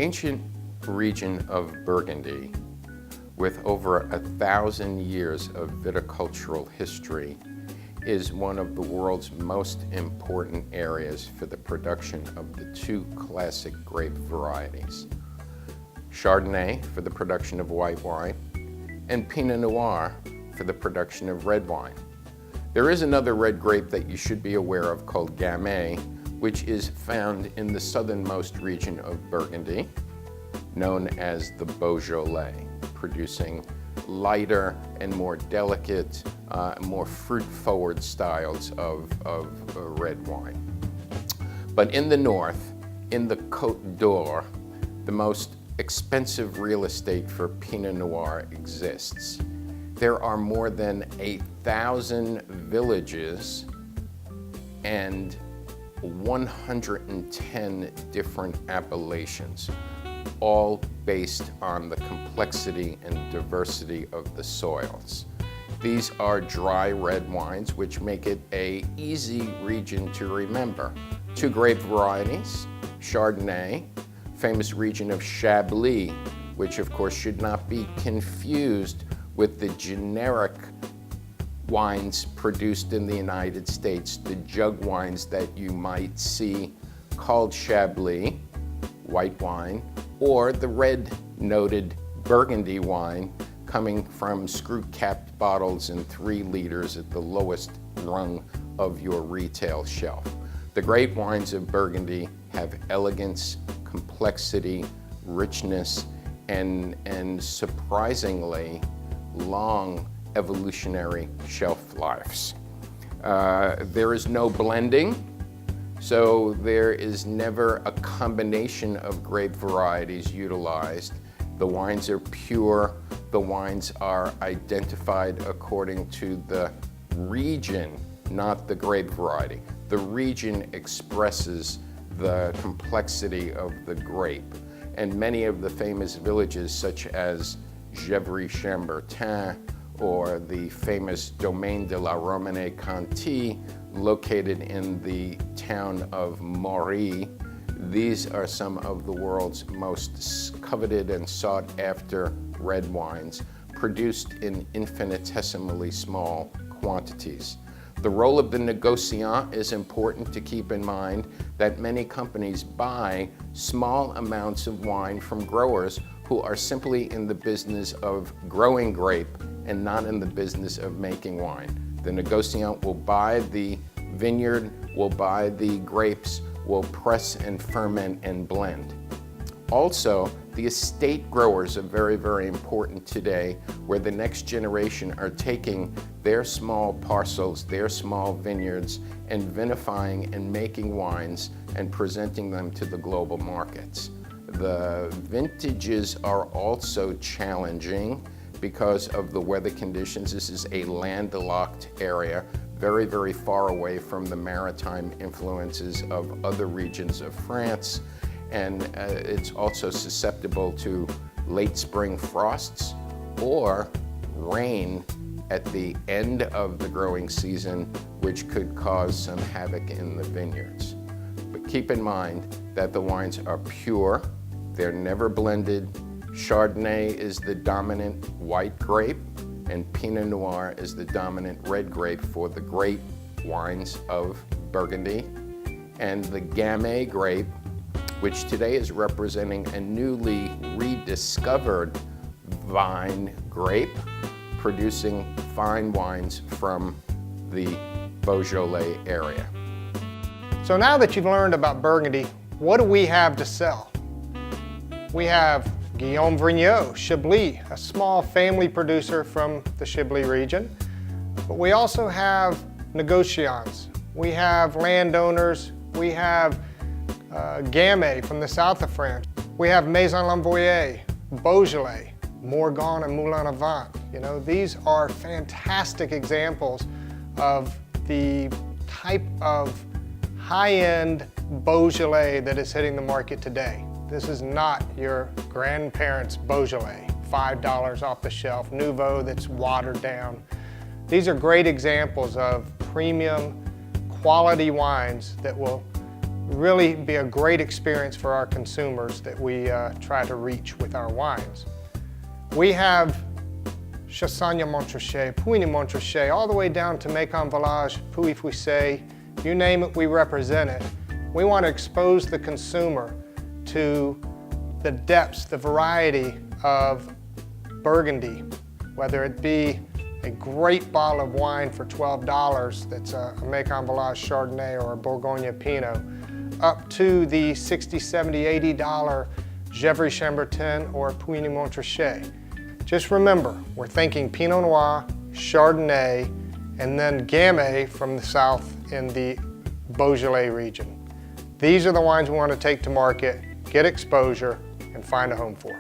ancient region of Burgundy, with over 1,000 years of viticultural history, is one of the world's most important areas for the production of the two classic grape varieties: Chardonnay for the production of white wine, and Pinot Noir for the production of red wine. There is another red grape that you should be aware of called Gamay, which is found in the southernmost region of Burgundy, known as the Beaujolais, producing lighter and more delicate, more fruit-forward styles of red wine. But in the north, in the Côte d'Or, the most expensive real estate for Pinot Noir exists. There are more than 1,000 villages and 110 different appellations, all based on the complexity and diversity of the soils. These are dry red wines, which make it an easy region to remember. Two grape varieties: Chardonnay, famous region of Chablis, which of course should not be confused with the generic wines produced in the United States, the jug wines that you might see called Chablis, white wine, or the red noted Burgundy wine coming from screw-capped bottles in 3 liters at the lowest rung of your retail shelf. The great wines of Burgundy have elegance, complexity, richness, and surprisingly long evolutionary shelf lives. There is no blending, so there is never a combination of grape varieties utilized. The wines are pure. The wines are identified according to the region, not the grape variety. The region expresses the complexity of the grape. And many of the famous villages, such as Gevrey-Chambertin or the famous Domaine de la Romanée-Conti, located in the town of Maury, these are some of the world's most coveted and sought after red wines, produced in infinitesimally small quantities. The role of the negociant is important to keep in mind, that many companies buy small amounts of wine from growers who are simply in the business of growing grape and not in the business of making wine. The negociant will buy the vineyard, will buy the grapes, will press and ferment and blend. Also, the estate growers are very, very important today, where the next generation are taking their small parcels, their small vineyards, and vinifying and making wines and presenting them to the global markets. The vintages are also challenging because of the weather conditions. This is a landlocked area, very, very far away from the maritime influences of other regions of France. And it's also susceptible to late spring frosts or rain at the end of the growing season, which could cause some havoc in the vineyards. But keep in mind that the wines are pure, they're never blended. Chardonnay is the dominant white grape, and Pinot Noir is the dominant red grape for the great wines of Burgundy. And the Gamay grape, which today is representing a newly rediscovered vine grape, producing fine wines from the Beaujolais area. So now that you've learned about Burgundy, what do we have to sell? We have Guillaume Vrignot, Chablis, a small family producer from the Chablis region. But we also have negociants, we have landowners, we have Gamay from the south of France. We have Maison Lamboyer, Beaujolais, Morgon and Moulin Avant. You know, these are fantastic examples of the type of high-end Beaujolais that is hitting the market today. This is not your grandparents' Beaujolais, $5 off the shelf, Nouveau that's watered down. These are great examples of premium quality wines that will really be a great experience for our consumers that we try to reach with our wines. We have Chassagne Montrachet, Puigny Montrachet, all the way down to Macon Village, Pouilly-Fuissé, you name it, we represent it. We want to expose the consumer to the depths, the variety of Burgundy, whether it be a great bottle of wine for $12 that's a Macon Village Chardonnay or a Bourgogne Pinot, up to the $60, $70, $80 Gevrey Chambertin or Puigny Montrachet. Just remember, we're thinking Pinot Noir, Chardonnay, and then Gamay from the south in the Beaujolais region. These are the wines we want to take to market, get exposure, and find a home for.